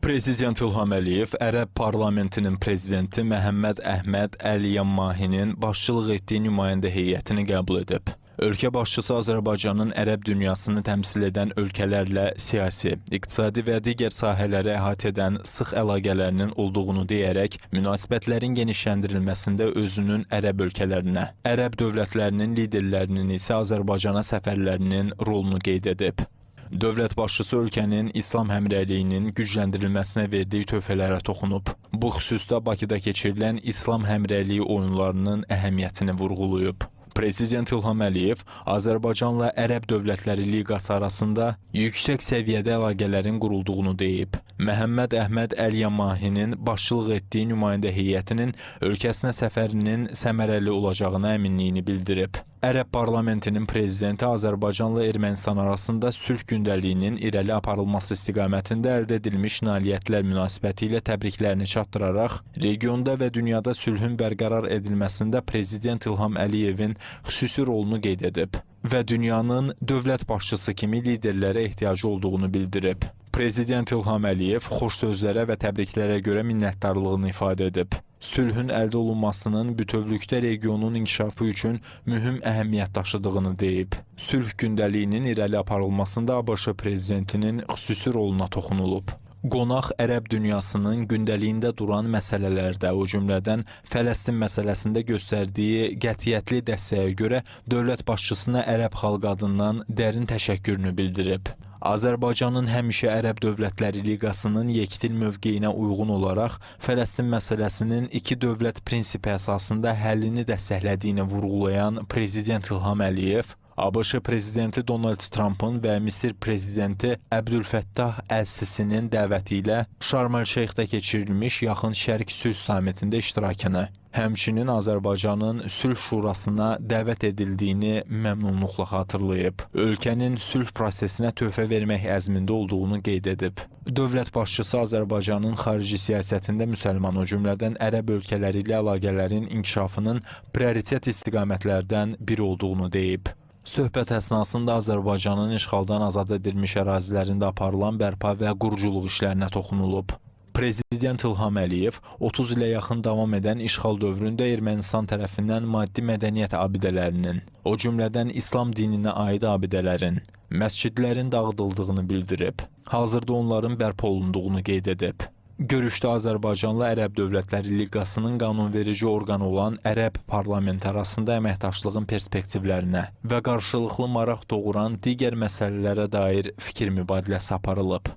Prezident İlham Əliyev Ərəb parlamentinin prezidenti Məhəmməd Əhməd Əl-Yammahinin başçılıq etdiyi nümayəndə heyətini qəbul edib. Ölkə başçısı Azərbaycanın Ərəb dünyasını təmsil edən ölkələrlə siyasi, iqtisadi və digər sahələri əhatə edən sıx əlaqələrinin olduğunu deyərək, münasibətlərin genişləndirilməsində özünün Ərəb ölkələrinə, Ərəb dövlətlərinin liderlərinin isə Azərbaycana səfərlərinin rolunu qeyd edib. Dövlət başçısı ölkənin İslam həmrəyliyinin gücləndirilməsinə verdiyi töhfələrə toxunub. Bu xüsusda Bakıda keçirilən İslam həmrəyliyi oyunlarının əhəmiyyətini vurğulayıb. Prezident İlham Əliyev Azərbaycanla Ərəb Dövlətləri Liqası arasında yüksək səviyyədə əlaqələrin qurulduğunu deyib. Məhəmməd Əhməd Əl-Yammahinin başçılıq etdiyi nümayəndə heyətinin ölkəsinə səfərinin səmərəli olacağına əminliyini bildirib. Ərəb parlamentinin prezidenti Azərbaycanla Ermənistan arasında sülh gündəliyinin irəli aparılması istiqamətində əldə edilmiş nailiyyətlər münasibəti ilə təbriklərini çatdıraraq, regionda və dünyada sülhün bərqərar edilməsində Prezident İlham Əliyevin xüsusi rolunu qeyd edib və dünyanın dövlət başçısı kimi liderlərə ehtiyacı olduğunu bildirib. Prezident İlham Əliyev xoş sözlərə və təbriklərə görə minnətdarlığını ifadə edib. Sülhün əldə olunmasının bütövlükdə regionun inkişafı üçün mühüm əhəmiyyət daşıdığını deyib. Sülh gündəliyinin irəli aparılmasında ABŞ prezidentinin xüsusi roluna toxunulub. Qonaq Ərəb dünyasının gündəliyində duran məsələlərdə, o cümlədən Fələstin məsələsində göstərdiyi qətiyyətli dəstəyə görə dövlət başçısına Ərəb xalqı adından dərin təşəkkürünü bildirib. Azərbaycanın həmişə Ərəb Dövlətləri Liqasının yekdil mövqeyinə uyğun olaraq Fələstin məsələsinin iki dövlət prinsipi əsasında həllini dəstəklədiyini vurğulayan Prezident İlham Əliyev, ABŞ prezidenti Donald Trampın və Misir prezidenti Əbdülfəttah Əl-Sisinin dəvəti ilə Şarm-əl-Şeyxdə keçirilmiş Yaxın Şərq sülh sammitində iştirakını, həmçinin Azərbaycanın sülh şurasına dəvət edildiyini məmnunluqla xatırlayıb. Ölkənin sülh prosesinə töhfə vermək əzmində olduğunu qeyd edib. Dövlət başçısı Azərbaycanın xarici siyasətində müsəlman, o cümlədən Ərəb ölkələri ilə əlaqələrin inkişafının prioritet istiqamətlərdən biri olduğunu deyib. Söhbət əsnasında Azərbaycanın işğaldan azad edilmiş ərazilərində aparılan bərpa və quruculuq işlərinə toxunulub. Prezident İlham Əliyev 30 ilə yaxın davam edən işğal dövründə Ermənistan tərəfindən maddi mədəniyyət abidələrinin, o cümlədən İslam dininə aid abidələrin, məscidlərin dağıdıldığını bildirib. Hazırda onların bərpa olunduğunu qeyd edib. Görüşdə Azərbaycanla Ərəb Dövlətləri Liqasının qanunverici orqanı olan Ərəb parlamenti arasında əməkdaşlığın perspektivlərinə və qarşılıqlı maraq doğuran digər məsələlərə dair fikir mübadiləsi aparılıb.